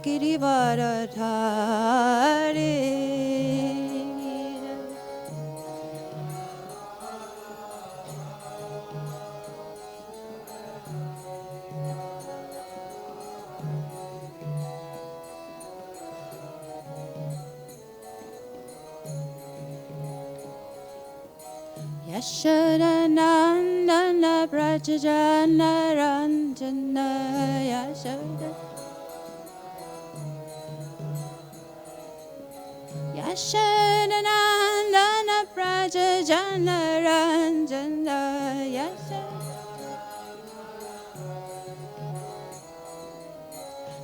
Girivardhari. Yashodanandana Brajajana Ranjana Yashoda Yashodanandana Brajajana Ranjana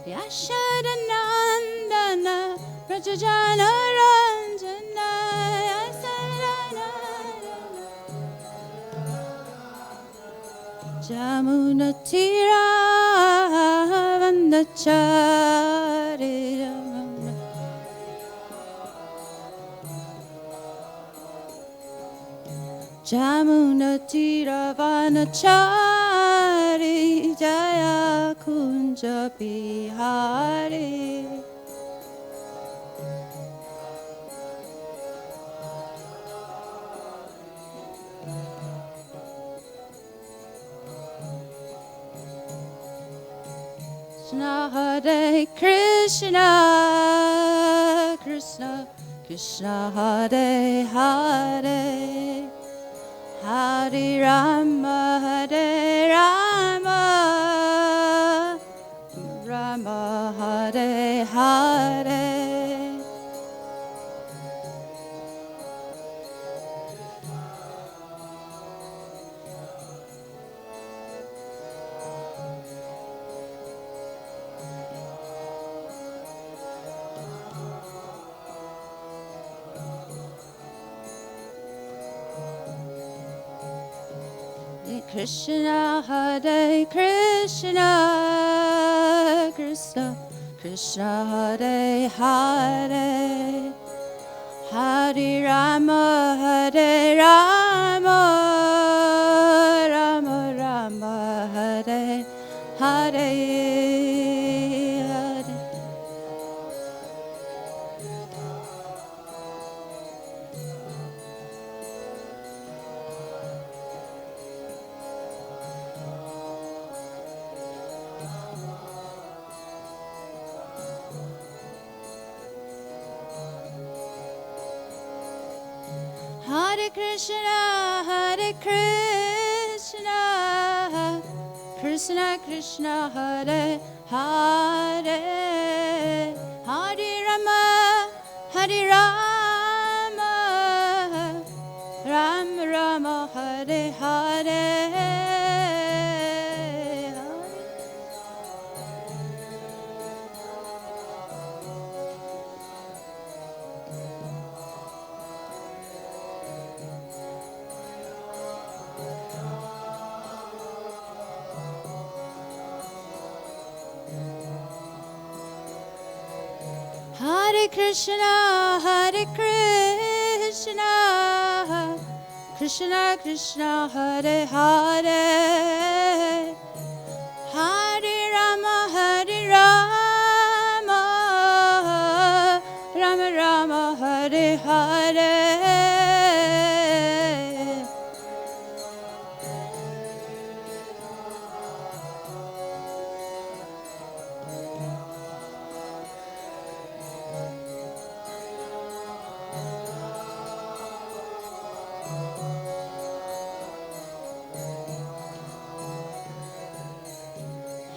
Yashodanandana Brajajana Ranjana Jamuna Tira Vandachari Jamuna Tira Vandachari Jaya Kunja Bihari Hare Krishna, Krishna, Krishna Hare Hare, Hare Rama, Hare Rama, Rama Hare Hare. Krishna Hare Krishna, Krishna Krishna Hare Hare, Hare Rama Hare Rama, Rama Rama Hare Hare. Hare Krishna, Hare Krishna, Krishna Krishna Hare Hare, Hare Rama, Hare Rama, Rama Rama Hare Hare. Hare Krishna, Hare Krishna, Krishna Krishna Hare Hare, Hare Rama, Hare Rama, Rama Rama Hare Hare.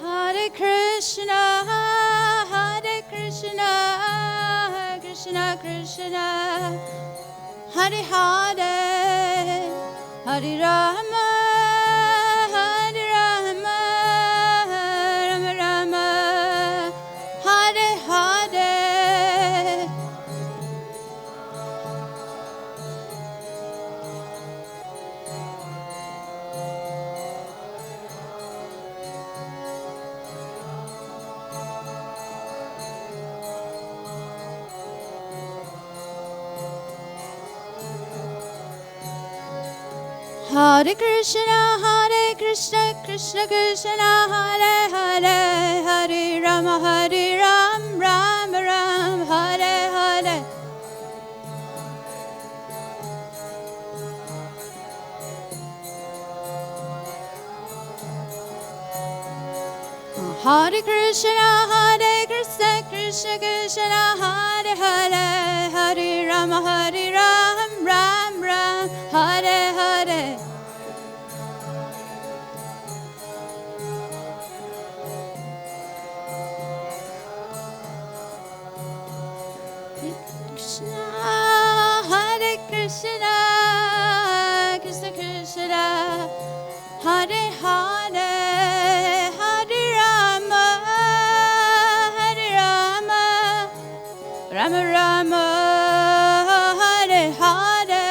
Hare Krishna, Hare Krishna, Krishna Krishna, Hare Hare, Hare Rama, Hare Rama, Rama Rama, Hare Hare. Hare Krishna, Krishna Krishna, Hare Hare, Hare Rama, Hare Rama, Hare Krishna, Krishna Krishna, Hare Hare, Hare Ram, Ram Ram, Hare Hare. Krishna, Hare Krishna, Krishna Krishna, Hare Hare, Hare Rama, Rama Rama, Hare Hare.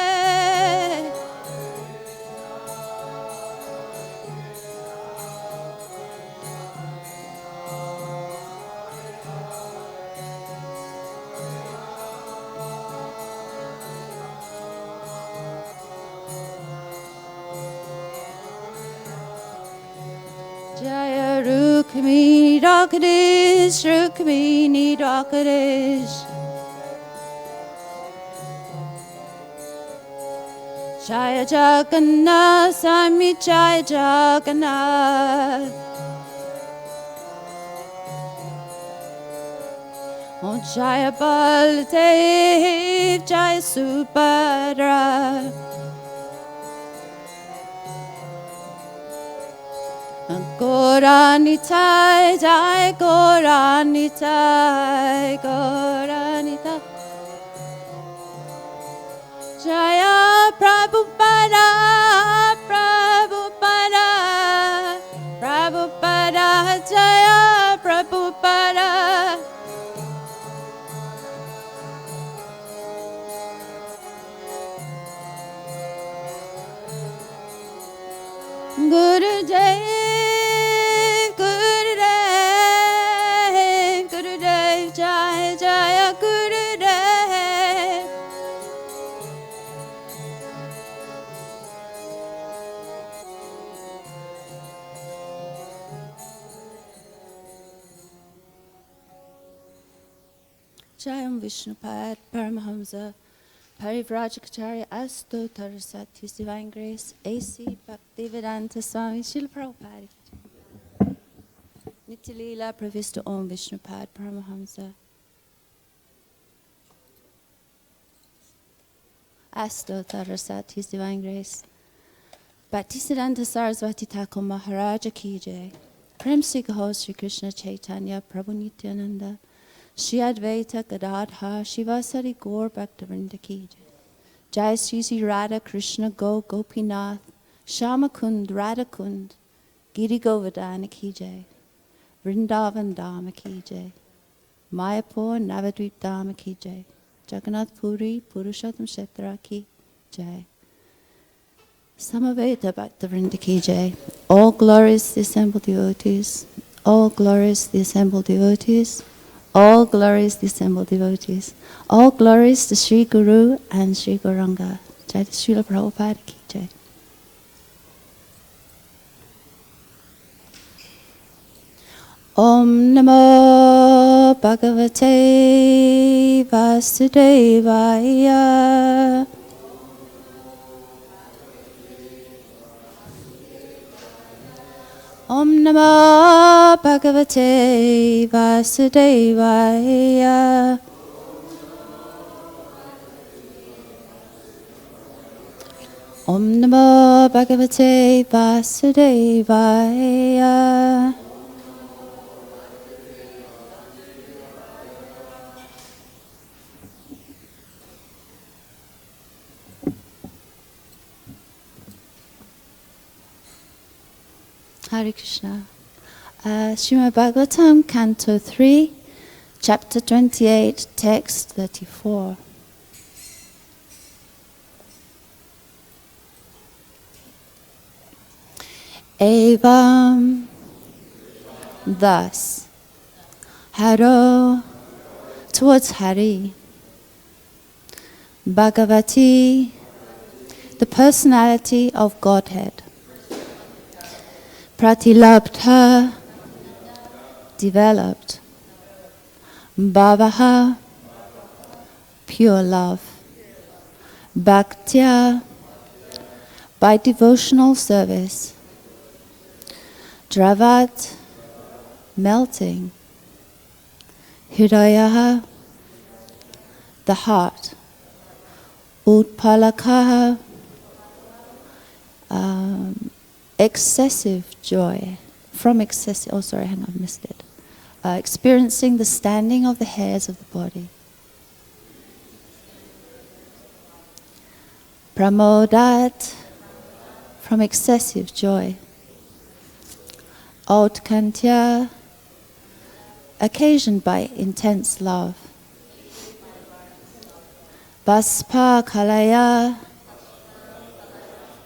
Jaya Rukmini Dwakadish, Rukmini Dwakadish. Jaya Jagannath, Swami Jaya Jagannath. Oh Jaya Baladev, Jaya Subhadra. Gauranitai, Jai Gauranitai, Gauranitai. Jaya Prabhupada, Prabhupada, Prabhupada, Jaya Prabhupada. Gurudev, Gurudev, Gurudev, Jaya Jaya Gurudev. Jayam Vishnupad Paramahamsa Parivrajacharya Astu Tarasat, His Divine Grace, A.C. Bhaktivedanta Swami Srila Prabhupada. Nityalila Pravista Om Vishnupad Paramahamsa. Astu Tarasat, His Divine Grace. Bhaktisiddhanta Saraswati Thakur Maharaja Ki Jai. Prem Sri Gaho Sri Krishna Chaitanya Prabhu Nityananda. Shri Advaita Gadadhar Shivasari Gaur Bhaktivinoda Ki Jai. Jai Sri Sri Radha Krishna Go Gopinath Shamakund Radhakund Giri Govardhana Ki Jai. Vrindavan Dhamma Ki Jai. Mayapur Navadvip Dhamma Ki Jai. Jagannath Puri Purushottam Kshetra Ki Jai. Samaveta Bhaktivinoda Ki Jai. All glories the assembled devotees. All glories the assembled devotees. All glories the assembled devotees. All glories to Sri Guru and Sri Gauranga. Jai to Srila Prabhupada Ki Jai. Om Namo Bhagavate Vasudevaya. Om Namo Bhagavate Vasudevaya. Om Namo Bhagavate Vasudevaya. Hare Krishna. Srimad Bhagavatam, Canto 3, Chapter 28, Text 34. Evam, thus, harau, towards Hari, bhagavati, the personality of Godhead, pratilabdha, developed, bhavaḥ, pure love, bhaktyā, by devotional service, dravat, melting. Hṛdayaḥ, the heart. Utpulakaḥ, excessive joy. From excessive, oh sorry, hang on, I missed it. Experiencing the standing of the hairs of the body. Pramodāt, from excessive joy. Autkaṇṭhya, occasioned by intense love. Bhāvaḥ,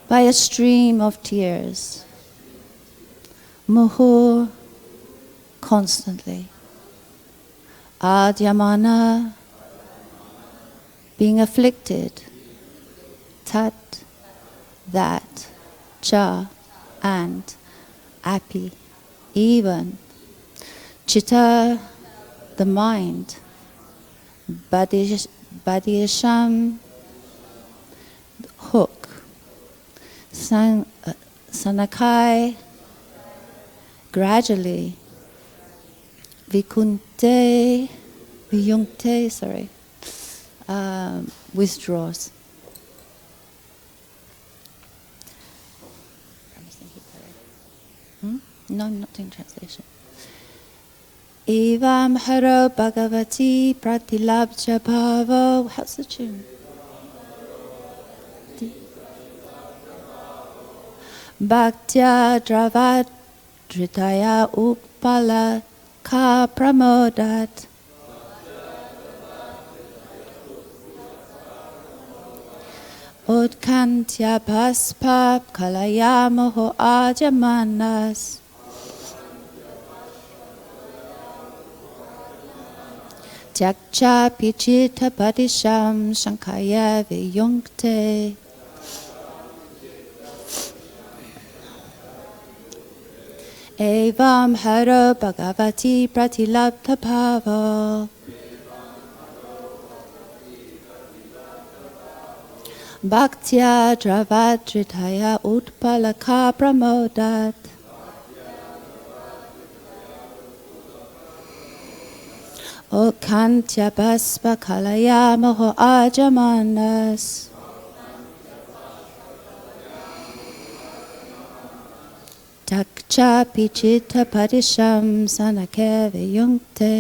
by a stream of tears. Muhur, constantly. Ardyamānaḥ, being afflicted. Tat, that, cha, and, cāpi, even. Citta, the mind. Baḍiśam, hook. Śanakaiḥ, gradually. Viyuṅkte, withdraws. No, I'm not doing translation. Evaṁ harau bhagavati pratilabdha-bhāvo. How's the tune? Bhaktyā dravad-dhṛdaya utpulakaḥ pramodāt. autkaṇṭhya-bāṣpa-kalayā muhur ardyamānas. cāpi citta-baḍiśaṁ śanakair viyuṅkte. Evaṁ harau bhagavati pratilabdha-bhāvo. bhaktyā dravad-dhṛdaya utpulakaḥ pramodāt. autkaṇṭhya-bāṣpa-kalayā muhur ardyamānas. cāpi citta-baḍiśaṁ śanakair viyuṅkte.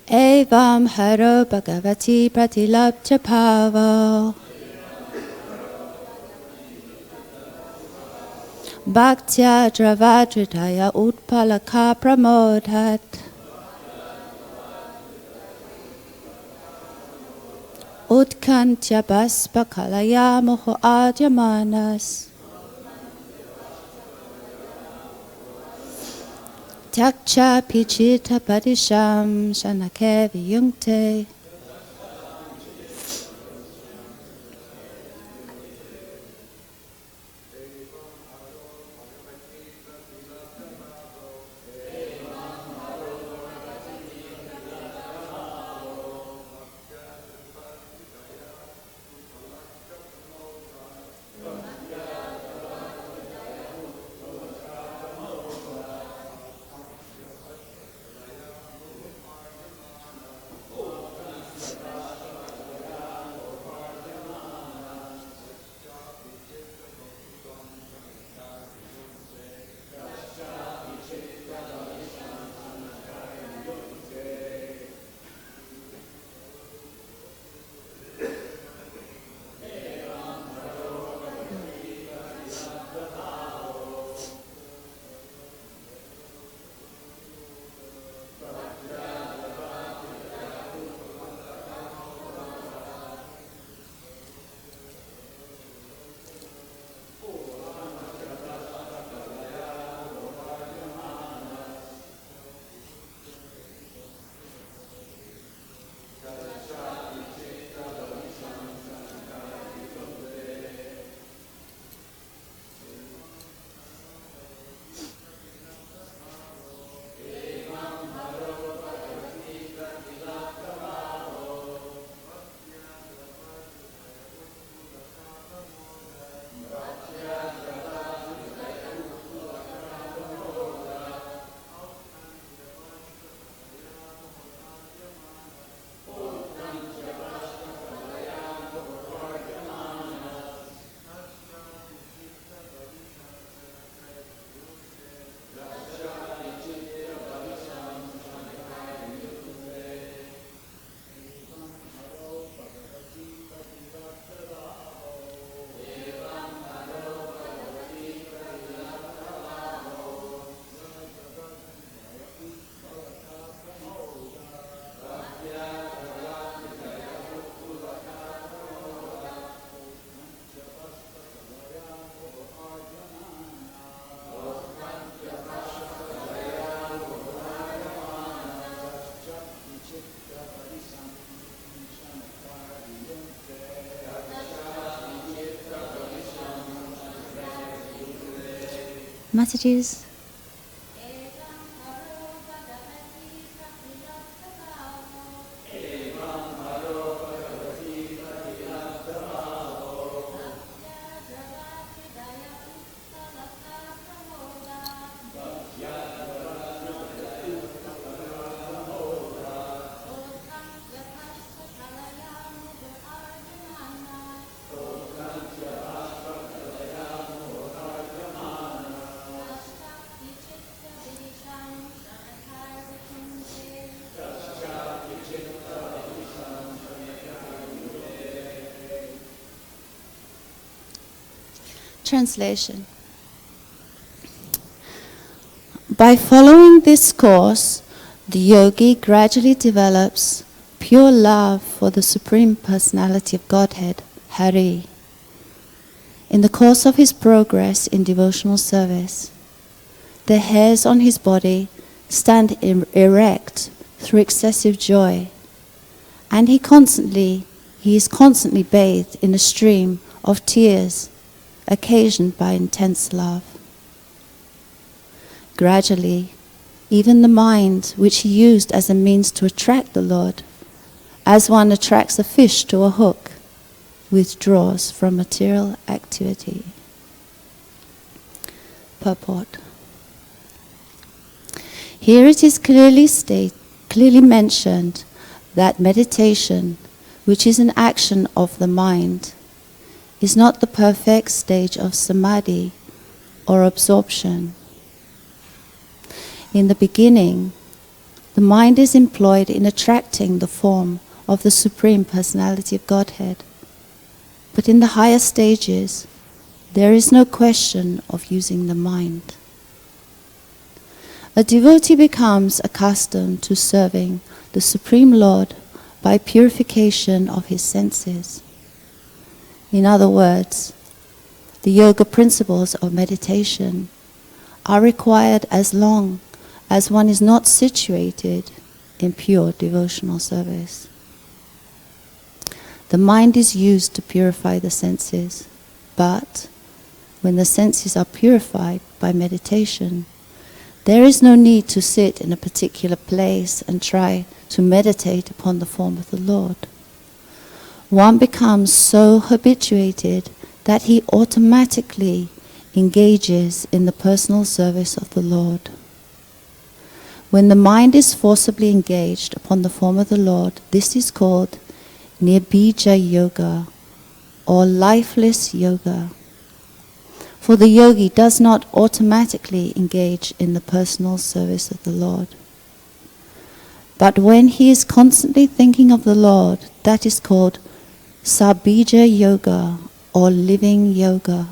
Evaṁ harau bhagavati pratilabdha-bhāvo. bhaktyā dravad-dhṛdaya utpulakaḥ pramodāt. autkaṇṭhya-bāṣpa-kalayā muhur ardyamānas. cāpi citta-baḍiśaṁ śanakair viyuṅkte. Mataji's. evam, harau, bhagavati, pratilabdha-bhāvo. Bhaktyā, dravad-dhṛdaya, utpulakaḥ, pramodāt. autkaṇṭhya-bāṣpa-kalayā, muhur, ardyamānas. citta-baḍiśaṁ, śanakair, viyuṅkte. Translation. By following this course, the yogi gradually develops pure love for the Supreme Personality of Godhead, Hari. In the course of his progress in devotional service, the hairs on his body stand erect through excessive joy, and he is constantly bathed in a stream of tears occasioned by intense love. Gradually, even the mind, which he used as a means to attract the Lord, as one attracts a fish to a hook, withdraws from material activity. Purport. Here it is clearly mentioned that meditation, which is an action of the mind, is not the perfect stage of samadhi or absorption. In the beginning, the mind is employed in attracting the form of the Supreme Personality of Godhead. But in the higher stages, there is no question of using the mind. A devotee becomes accustomed to serving the Supreme Lord by purification of his senses. In other words, the yoga principles of meditation are required as long as one is not situated in pure devotional service. The mind is used to purify the senses, but when the senses are purified by meditation, there is no need to sit in a particular place and try to meditate upon the form of the Lord. One becomes so habituated that he automatically engages in the personal service of the Lord. When the mind is forcibly engaged upon the form of the Lord, this is called nirbija yoga, or lifeless yoga. For the yogi does not automatically engage in the personal service of the Lord. But when he is constantly thinking of the Lord, that is called sabija yoga, or living yoga.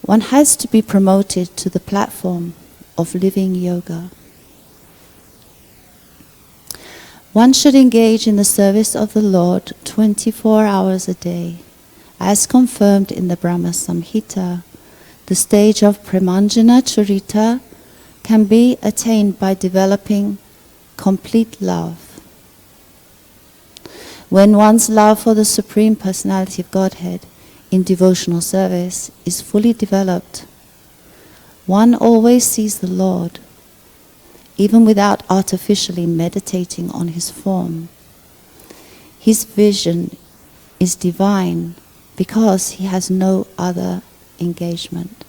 One has to be promoted to the platform of living yoga. One should engage in the service of the Lord 24 hours a day. As confirmed in the Brahma Samhita, the stage of premanjana charita can be attained by developing complete love. When one's love for the Supreme Personality of Godhead in devotional service is fully developed, one always sees the Lord, even without artificially meditating on his form. His vision is divine because he has no other engagement.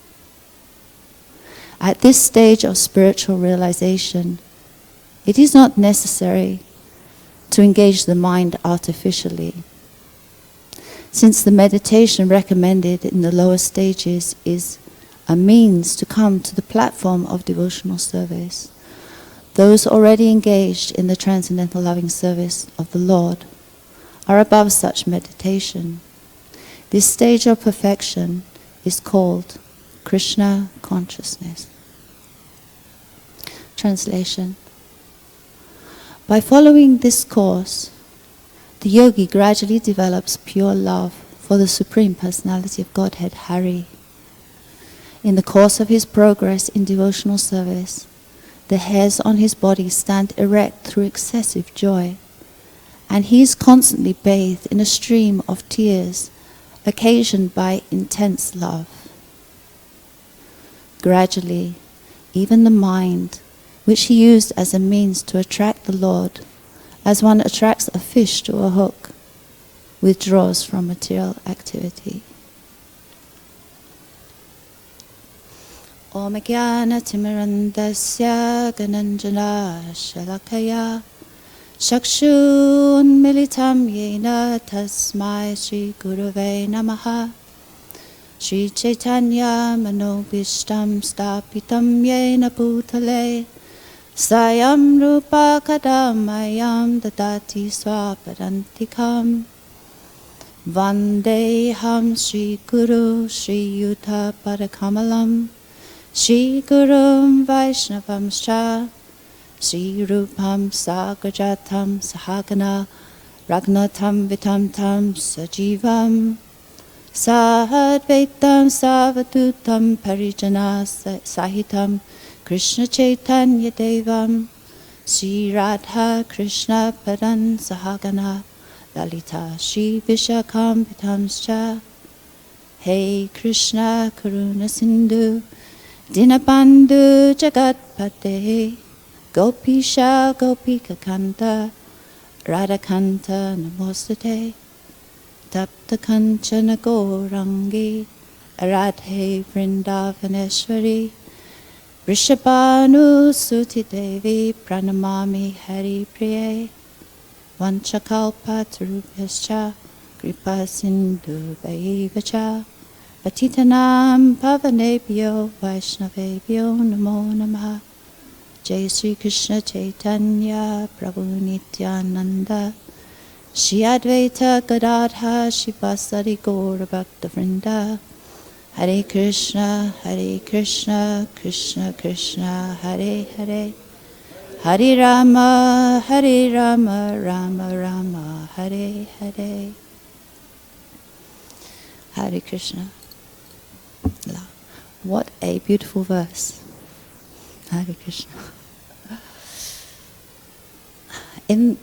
At this stage of spiritual realization, it is not necessary to engage the mind artificially, since the meditation recommended in the lower stages is a means to come to the platform of devotional service. Those already engaged in the transcendental loving service of the Lord are above such meditation. This stage of perfection is called Krishna consciousness. Translation. By following this course, the yogi gradually develops pure love for the Supreme Personality of Godhead, Hari. In the course of his progress in devotional service, the hairs on his body stand erect through excessive joy, and he is constantly bathed in a stream of tears occasioned by intense love. gradually, even the mind, which he used as a means to attract the Lord, as one attracts a fish to a hook, withdraws from material activity. Om Jnana-timirandasya Gananjana Shalakaya Chakshun Militam Yena Tasmai Shri Gurave Namaha Shri Chaitanya Manobhishtam Stapitam Yena Bhutale Sayam Rupa Kadamayam Dadati Swapadantikam Vandeham Shri Guru Shri Yuta Padakamalam Shri Gurum Vaishnavamscha Shri Rupam Sagrajatam Sahagana Ragnatam Vitamtam Sajivam Sahadvaitam Savadutam Parijana Sahitam Krishna Chaitanya Devam Shri Radha Krishna Padan Sahagana Lalita Shri Vishakam Vitamscha Hey Krishna Karuna Sindhu Dinabandhu Jagatpate Gopisha Gopika Kanta Radhakanta Namostate Tapta Kanchana Gourangi Aradhe Vrindavaneshwari Vrishabhanu Suti Devi Pranamami Hari Priye Vanchakalpa Tarubhyascha Kripa Sindhu Vaivacha Patitanam Pavanebhyo Vaishnavebhyo Namo Namaha Jai Sri Krishna Chaitanya Prabhu Nityananda Shri Advaita Gadadha Shivasari Gaura Bhakta Vrinda Hare Krishna Krishna Krishna Hare Hare Hare Rama Rama Rama Hare Hare Hare Krishna. What a beautiful verse. Hare Krishna.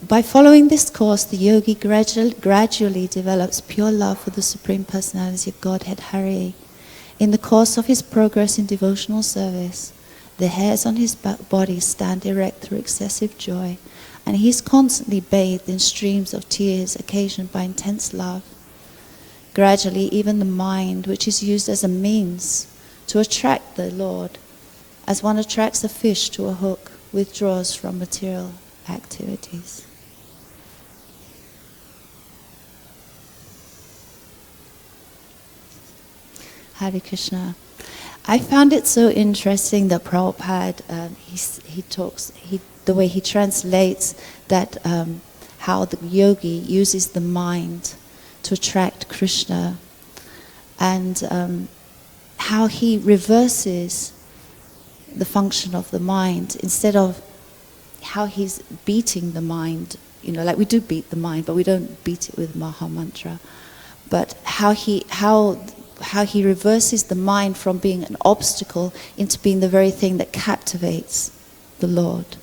By following this course, the yogi gradually develops pure love for the Supreme Personality of Godhead, Hari. In the course of his progress in devotional service, the hairs on his body stand erect through excessive joy, and he is constantly bathed in streams of tears occasioned by intense love. Gradually, even the mind, which is used as a means to attract the Lord, as one attracts a fish to a hook, withdraws from material activities. Hare Krishna. I found it so interesting that Prabhupada, the way he translates that how the yogi uses the mind to attract Krishna, and how he reverses the function of the mind instead of how he's beating the mind. You know, like we do beat the mind, but we don't beat it with Maha Mantra. But how he reverses the mind from being an obstacle into being the very thing that captivates the Lord.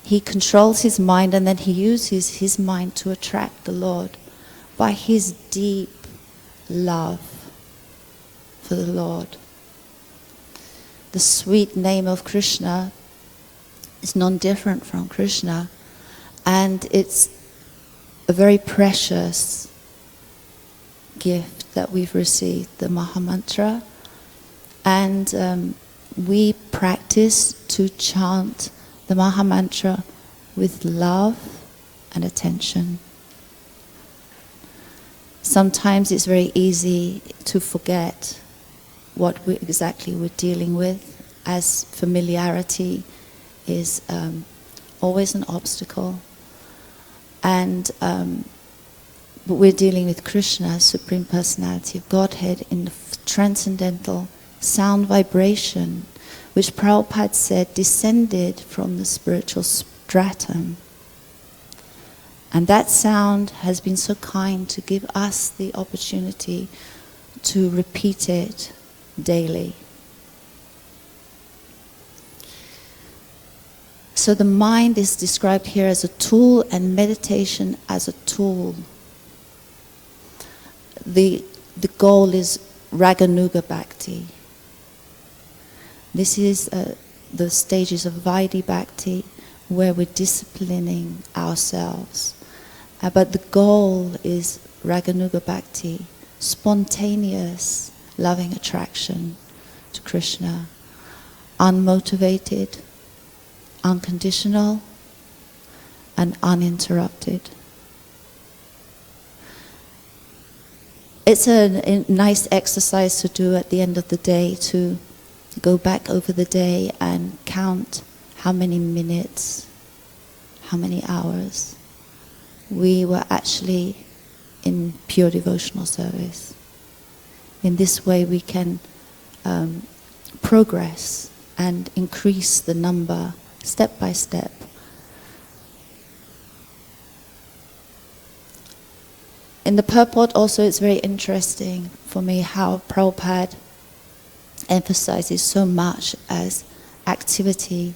He controls his mind, and then he uses his mind to attract the Lord by his deep love for the Lord. The sweet name of Krishna is non-different from Krishna, and it's a very precious gift that we've received, the Maha Mantra, and we practice to chant the Maha Mantra with love and attention. Sometimes it's very easy to forget what exactly we're dealing with, as familiarity is always an obstacle. And but we're dealing with Krishna, Supreme Personality of Godhead, in the transcendental sound vibration, which Prabhupada said descended from the spiritual stratum. And that sound has been so kind to give us the opportunity to repeat it daily. So the mind is described here as a tool, and meditation as a tool. The goal is Raganuga Bhakti. This is the stages of Vaidhi Bhakti, where we're disciplining ourselves. But the goal is Raganuga Bhakti, spontaneous loving attraction to Krishna, unmotivated, unconditional, and uninterrupted. It's a nice exercise to do at the end of the day, to go back over the day and count how many minutes, how many hours we were actually in pure devotional service. In this way we can progress and increase the number step by step. In the purport also, it's very interesting for me how Prabhupada emphasizes so much as activity.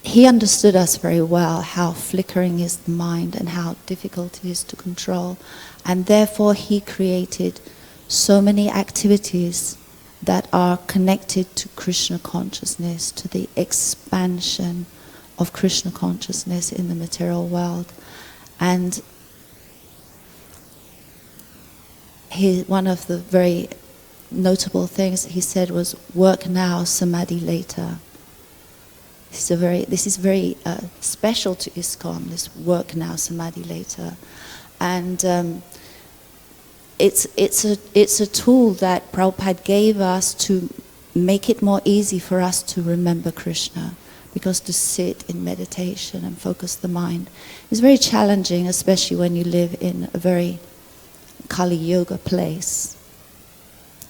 He understood us very well, how flickering is the mind and how difficult it is to control. And therefore he created so many activities that are connected to Krishna consciousness, to the expansion of Krishna consciousness in the material world. And one of the very notable things he said was, work now, samadhi later. This is very special to ISKCON, this work now, samadhi later. And it's a tool that Prabhupada gave us to make it more easy for us to remember Krishna. Because to sit in meditation and focus the mind is very challenging, especially when you live in a very Kali Yuga place.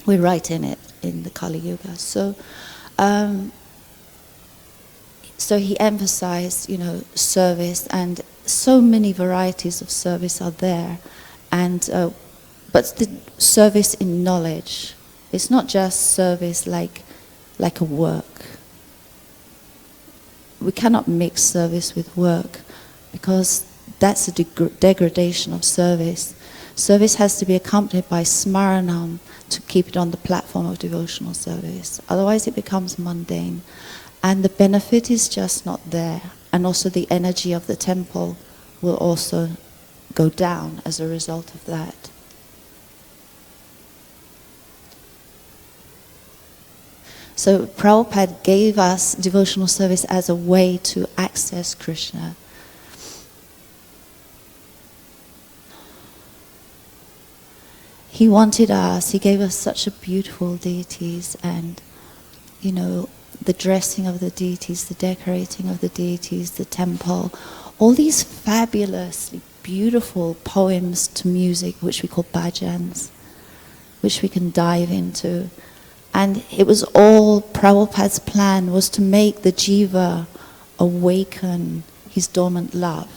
We're right in it, in the Kali Yuga. So he emphasized, service, and so many varieties of service are there. And but the service in knowledge, it's not just service like a work. We cannot mix service with work, because that's a degradation of service. Service has to be accompanied by smaranam to keep it on the platform of devotional service. Otherwise it becomes mundane. And the benefit is just not there. And also the energy of the temple will also go down as a result of that. So Prabhupada gave us devotional service as a way to access Krishna. He wanted us, he gave us such a beautiful deities, and the dressing of the deities, the decorating of the deities, the temple, all these fabulously beautiful poems to music, which we call bhajans, which we can dive into. And it was all Prabhupada's plan, was to make the jiva awaken his dormant love,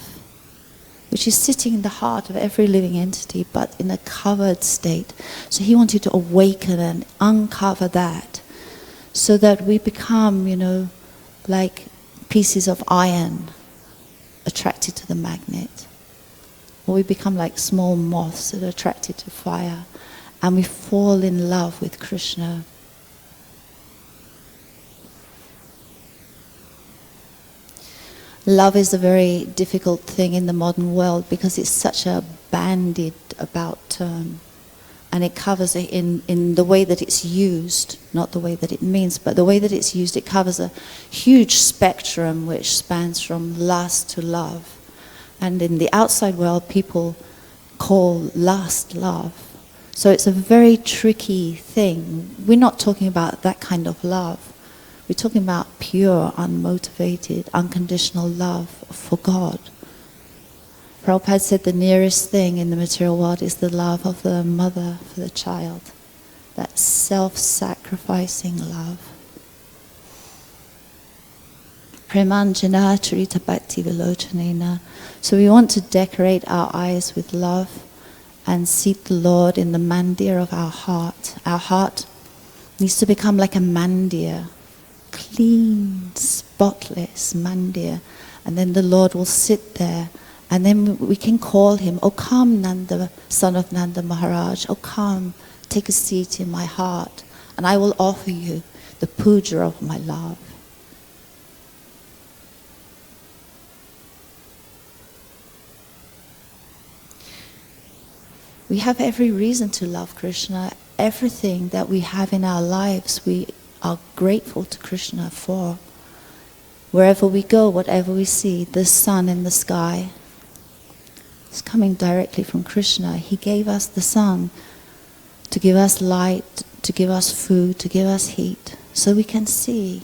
which is sitting in the heart of every living entity, but in a covered state. So he wanted to awaken and uncover that, so that we become, like pieces of iron attracted to the magnet. Or we become like small moths that are attracted to fire, and we fall in love with Krishna. Love is a very difficult thing in the modern world, because it's such a bandied about term. And it covers it in the way that it's used, not the way that it means, but the way that it's used, it covers a huge spectrum which spans from lust to love. And in the outside world, people call lust love. So it's a very tricky thing. We're not talking about that kind of love. We're talking about pure, unmotivated, unconditional love for God. Prabhupada said the nearest thing in the material world is the love of the mother for the child. That self-sacrificing love. Premanjana charita bhakti vilochanena. So we want to decorate our eyes with love and seat the Lord in the mandir of our heart. Our heart needs to become like a mandir. Clean, spotless mandir, and then the Lord will sit there, and then we can call him, "Oh come, Nanda, son of Nanda Maharaj, oh come, take a seat in my heart. and I will offer you the puja of my love. We have every reason to love Krishna. Everything that we have in our lives, we are grateful to Krishna for. Wherever we go, whatever we see, the sun in the sky, it's coming directly from Krishna. He gave us the sun to give us light, to give us food, to give us heat, so we can see.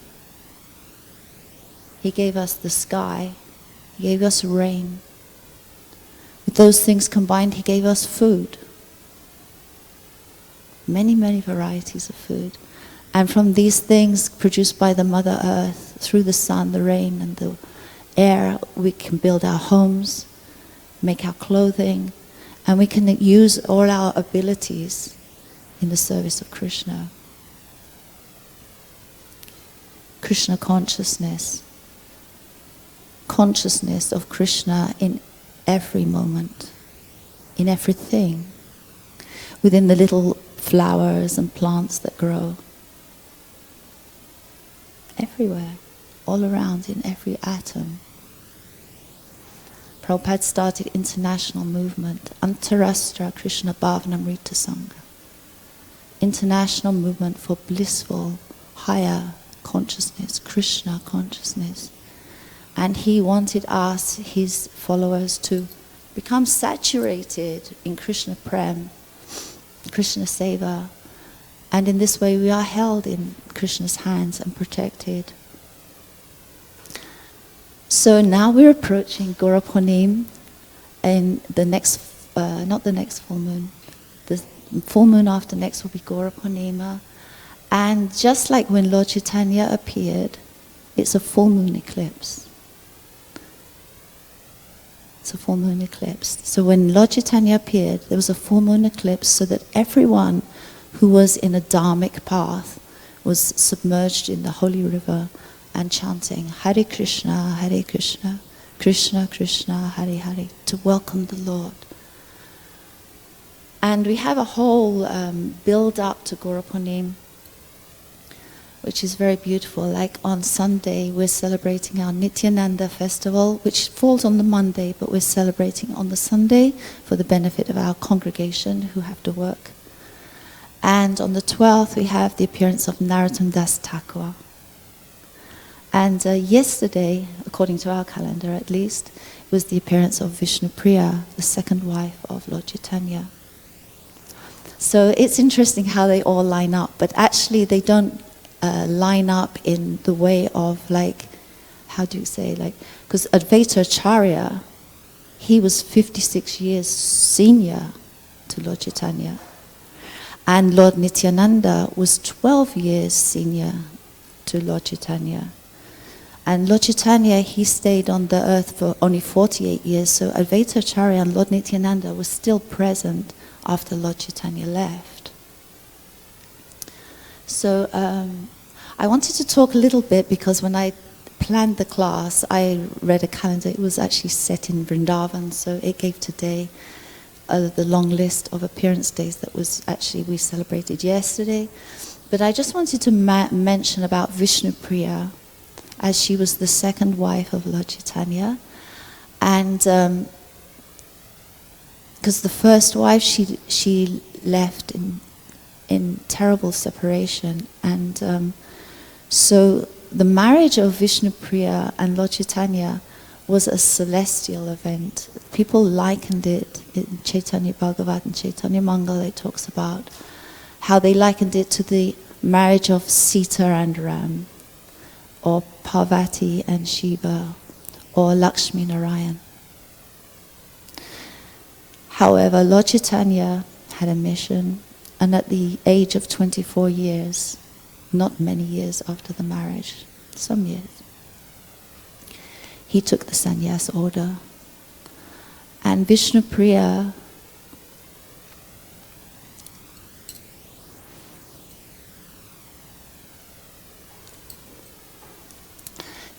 He gave us the sky. He gave us rain. With those things combined, he gave us food. Many, many varieties of food. And from these things produced by the Mother Earth, through the sun, the rain, and the air, we can build our homes, make our clothing, and we can use all our abilities in the service of Krishna. Krishna consciousness. Consciousness of Krishna in every moment, in everything, within the little flowers and plants that grow. Everywhere, all around, in every atom. Prabhupada started international movement, Antarashtra Krishna Bhavanamrita Sangha. International movement for blissful, higher consciousness, Krishna consciousness. And he wanted us, his followers, to become saturated in Krishna Prem, Krishna Seva. And in this way we are held in Krishna's hands and protected. So now we're approaching Gora Purnima in the next, not the next full moon, the full moon after next will be Gora Purnima. And just like when Lord Chaitanya appeared, it's a full moon eclipse. It's a full moon eclipse. So when Lord Chaitanya appeared, there was a full moon eclipse so that everyone who was in a dharmic path was submerged in the holy river and chanting Hare Krishna, Krishna Krishna, Hare Hare, to welcome the Lord. And we have a whole build up to Gora Purnima, which is very beautiful. Like on Sunday, we're celebrating our Nityananda festival, which falls on the Monday, but we're celebrating on the Sunday for the benefit of our congregation who have to work. And on the 12th, we have the appearance of Narottam Das Thakur. And yesterday, according to our calendar at least, was the appearance of Vishnupriya, the second wife of Lord Chaitanya. So it's interesting how they all line up, but actually they don't line up in the way of like, how do you say, like, because Advaita Acharya, he was 56 years senior to Lord Chaitanya. And Lord Nityananda was 12 years senior to Lord Chaitanya. And Lord Chaitanya, he stayed on the earth for only 48 years, so Advaita Acharya and Lord Nityananda was still present after Lord Chaitanya left. So I wanted to talk a little bit because when I planned the class, I read a calendar. It was actually set in Vrindavan, so it gave today the long list of appearance days that was actually we celebrated yesterday. But I just wanted to mention about Vishnupriya, as she was the second wife of Lord Chaitanya. And because the first wife, she left in terrible separation. And so the marriage of Vishnupriya and Lord Chaitanya was a celestial event. People likened it in Chaitanya Bhagavat and Chaitanya Mangala. It talks about how they likened it to the marriage of Sita and Ram, or Parvati and Shiva, or Lakshmi Narayan. However, Lord Chaitanya had a mission, and at the age of 24 years, not many years after the marriage, some years, he took the sannyas order. And Vishnupriya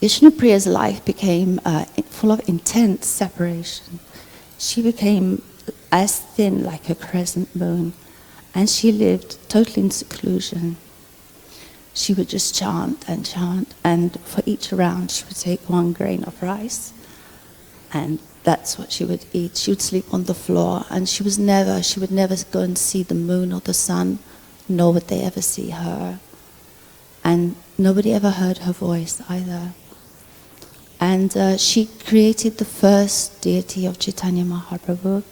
Vishnupriya's life became full of intense separation. She became as thin like a crescent moon, and she lived totally in seclusion. she would just chant, and for each round she would take 1 grain of rice, and that's what she would eat. She would sleep on the floor, and she would never go and see the moon or the sun, nor would they ever see her. And nobody ever heard her voice either. And she created the first deity of Chaitanya Mahaprabhu,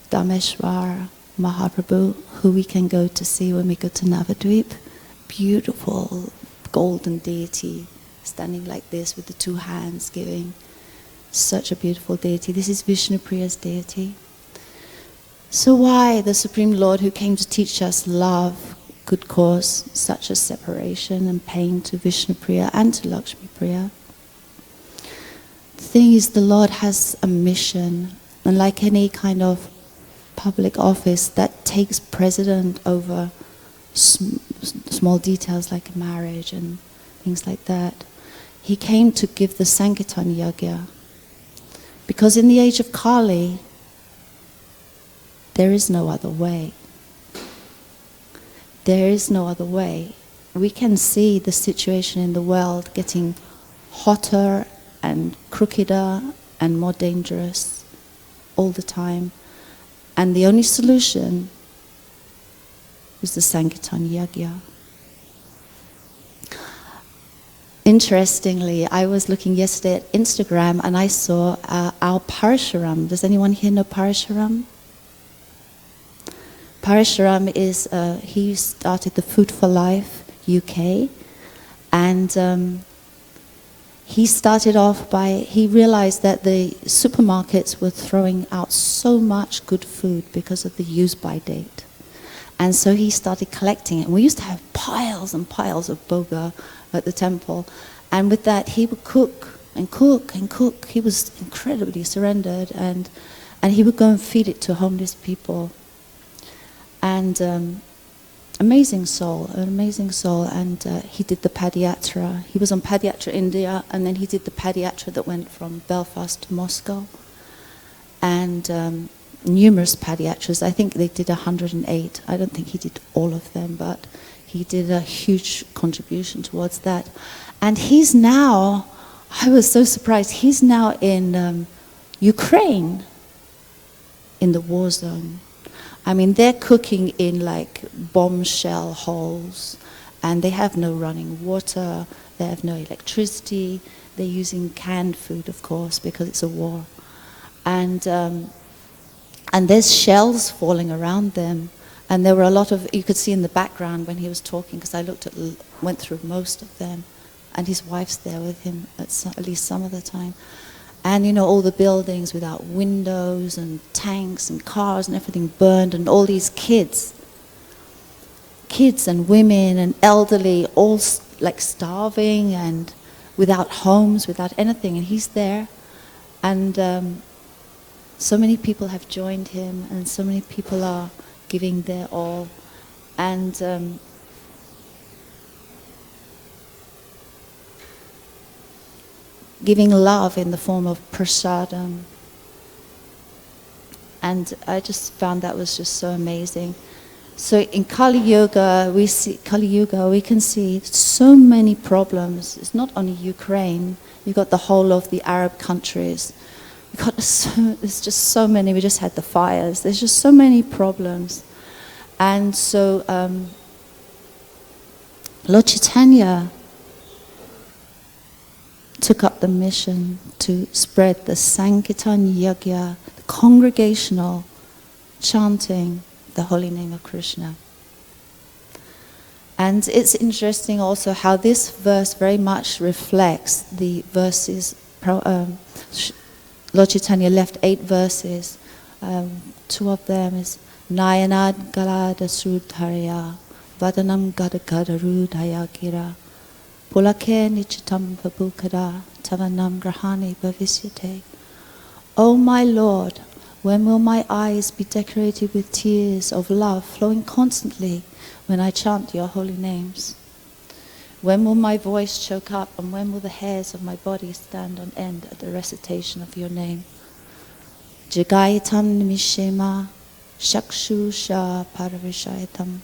Dhameshwara Mahaprabhu, who we can go to see when we go to Navadvip. Beautiful golden deity, standing like this with the 2 hands, giving. Such a beautiful deity. This is Vishnupriya's deity. So why the Supreme Lord, who came to teach us love, could cause such a separation and pain to Vishnupriya and to Lakshmipriya? The thing is, the Lord has a mission, and like any kind of public office that takes precedent over small details like marriage and things like that, he came to give the Sankirtan Yajna. Because in the age of Kali, there is no other way. There is no other way. We can see the situation in the world getting hotter and crookeder and more dangerous all the time. And the only solution is the Sankirtan Yajna. Interestingly, I was looking yesterday at Instagram and I saw our Parashuram. Does anyone here know Parashuram? Parashuram is, he started the Food for Life UK, and he started off by, he realized that the supermarkets were throwing out so much good food because of the use-by date. And so he started collecting it. And we used to have piles and piles of boga at the temple. And with that, he would cook and cook and cook. He was incredibly surrendered. And he would go and feed it to homeless people. And amazing soul, an amazing soul. And he did the Padayatra. He was on Padayatra India, and then he did the Padayatra that went from Belfast to Moscow. And numerous Padayatras. I think they did 108. I don't think he did all of them, but he did a huge contribution towards that. And he's now, I was so surprised, he's now in Ukraine, in the war zone. I mean, they're cooking in like bombshell holes, and they have no running water, they have no electricity, they're using canned food, of course, because it's a war. And there's shells falling around them. And there were a lot of, you could see in the background when he was talking, because I went through most of them. And his wife's there with him at least some of the time. And you know, all the buildings without windows and tanks and cars and everything burned, and all these kids and women and elderly, all like starving and without homes, without anything. And he's there. And so many people have joined him, and so many people are giving their all. And giving love in the form of prasadam. And I just found that was just so amazing. So in Kali Yuga, we can see so many problems. It's not only Ukraine, you've got the whole of the Arab countries. There's just so many. We just had the fires. There's just so many problems. And so Lord Chaitanya took up the mission to spread the Sankirtan Yajna, the congregational chanting the holy name of Krishna. And it's interesting also how this verse very much reflects the verses. Lord Chaitanya left 8 verses. 2 of them is Nayanad Galada Srudharya, Vadanam Gada Gada Rudhaya Gira, Pulake Nichitam Babukada, Tavanam Grahani Bhavisyate. O my Lord, when will my eyes be decorated with tears of love flowing constantly when I chant your holy names? When will my voice choke up, and when will the hairs of my body stand on end at the recitation of your name? Jagayatam nimishema, shakshusha paravishayatam,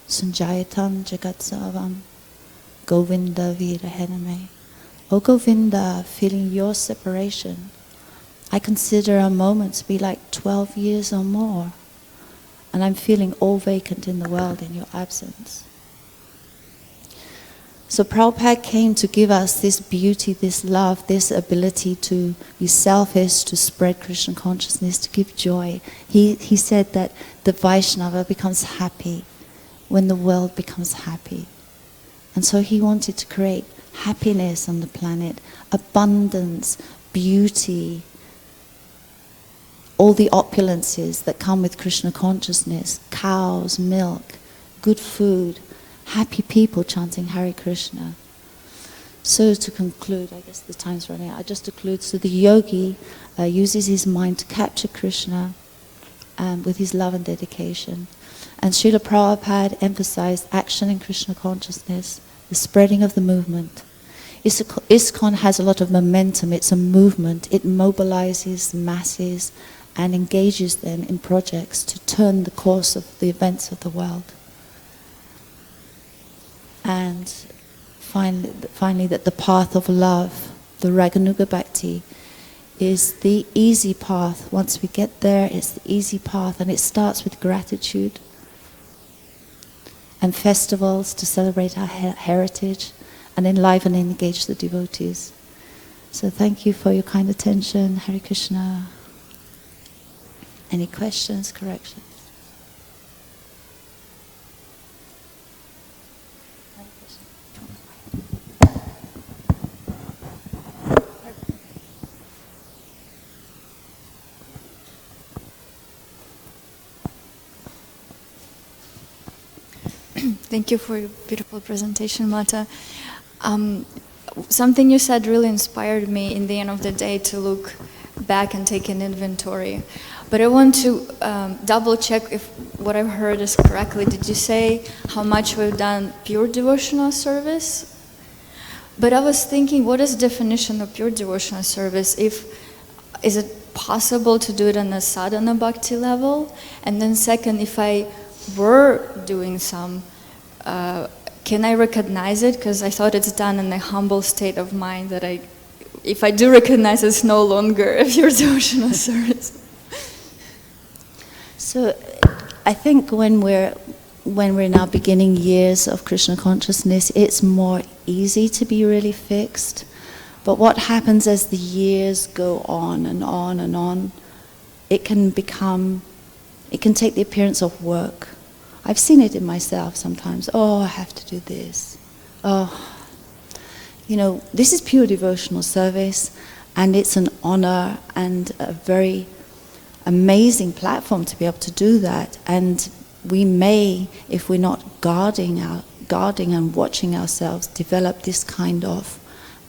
sunjayatam jagatsavam, Govinda Virahename. O Govinda, feeling your separation, I consider a moment to be like 12 years or more, and I'm feeling all vacant in the world in your absence. So Prabhupada came to give us this beauty, this love, this ability to be selfish, to spread Krishna consciousness, to give joy. He said that the Vaishnava becomes happy when the world becomes happy. And so he wanted to create happiness on the planet, abundance, beauty, all the opulences that come with Krishna consciousness, cows, milk, good food, happy people chanting Hare Krishna. So to conclude, I guess the time's running out, I just conclude, so the yogi uses his mind to capture Krishna with his love and dedication. And Srila Prabhupada emphasized action in Krishna consciousness, the spreading of the movement. ISKCON has a lot of momentum, it's a movement, it mobilizes masses and engages them in projects to turn the course of the events of the world. And finally, that the path of love, the Raganuga Bhakti, is the easy path. Once we get there, it's the easy path, and it starts with gratitude and festivals to celebrate our heritage and enliven and engage the devotees. So thank you for your kind attention. Hare Krishna. Any questions, corrections? Thank you for your beautiful presentation, Mata. Something you said really inspired me in the end of the day to look back and take an inventory. But I want to double check if what I've heard is correctly. Did you say how much we've done pure devotional service? But I was thinking, what is the definition of pure devotional service? Is it possible to do it on a sadhana bhakti level? And then second, if I were doing some, can I recognize it? Because I thought it's done in a humble state of mind that if I do recognize it's no longer a pure devotional service. So I think when we're in our beginning years of Krishna consciousness, it's more easy to be really fixed. But what happens as the years go on and on and on, it can take the appearance of work. I've seen it in myself sometimes. Oh, I have to do this. Oh, this is pure devotional service, and it's an honor and a very amazing platform to be able to do that. And we may, if we're not guarding and watching ourselves, develop this kind of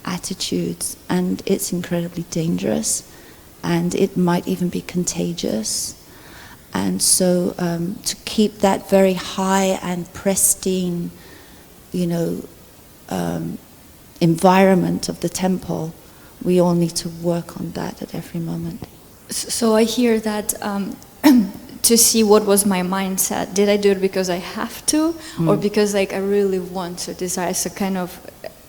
attitudes, and it's incredibly dangerous, and it might even be contagious. And so to keep that very high and pristine, environment of the temple, we all need to work on that at every moment. So I hear that to see what was my mindset. Did I do it because I have to, or because I really want to desire? So kind of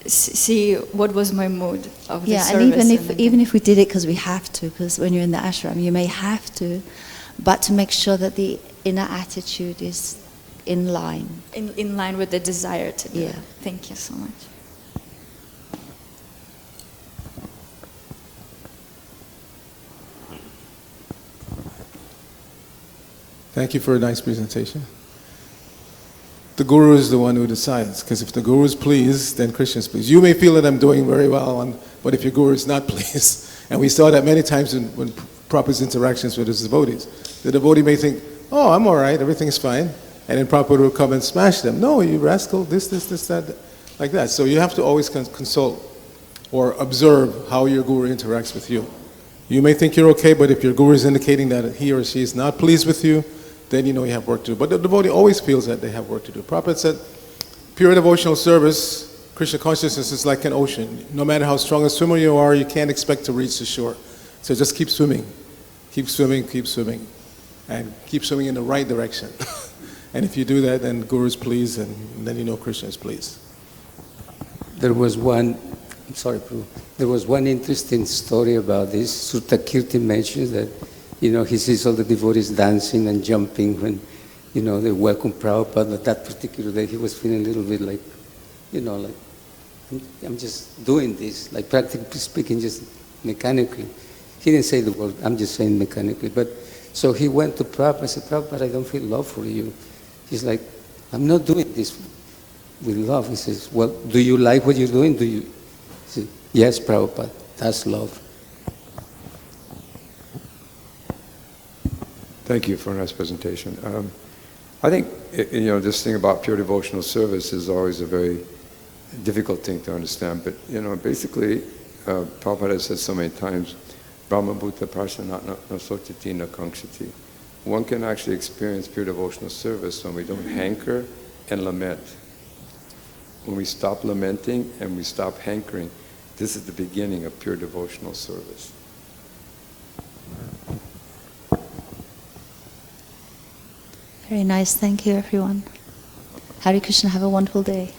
see what was my mood of the service. And even if we did it because we have to, because when you're in the ashram, you may have to, but to make sure that the inner attitude is in line. In line with the desire to do it. Yeah. Thank you so much. Thank you for a nice presentation. The Guru is the one who decides, because if the Guru is pleased, then Krishna is pleased. You may feel that I'm doing very well, but if your Guru is not pleased, and we saw that many times when Prabhupada's interactions with his devotees, the devotee may think, oh, I'm all right, everything's fine, and then Prabhupada will come and smash them. No, you rascal, this, that, like that. So you have to always consult or observe how your Guru interacts with you. You may think you're okay, but if your Guru is indicating that he or she is not pleased with you, then you know you have work to do. But the devotee always feels that they have work to do. Prabhupada said, pure devotional service, Krishna consciousness is like an ocean. No matter how strong a swimmer you are, you can't expect to reach the shore. So just keep swimming. Keep swimming, keep swimming. And keep swimming in the right direction. And if you do that, then Guru is pleased, and then you know Krishna is pleased. there was one, I'm sorry, Prabhu, there was one interesting story about this. Sutta Kirti mentions that, he sees all the devotees dancing and jumping when, they welcome Prabhupada. That particular day, he was feeling a little bit like, like, I'm just doing this, like practically speaking, just mechanically. He didn't say the word, I'm just saying mechanically. But so he went to Prabhupada and said, Prabhupada, I don't feel love for you. He's like, I'm not doing this with love. He says, well, do you like what you're doing? Do you? He said, yes, Prabhupada, that's love. Thank you for a nice presentation. I think, this thing about pure devotional service is always a very difficult thing to understand. But, basically, Prabhupada has said so many times, Brahma Bhuta Prashanat no Sochati no Kaṅkṣati. One can actually experience pure devotional service when we don't hanker and lament. When we stop lamenting and we stop hankering, this is the beginning of pure devotional service. Very nice. Thank you, everyone. Hare Krishna. Have a wonderful day.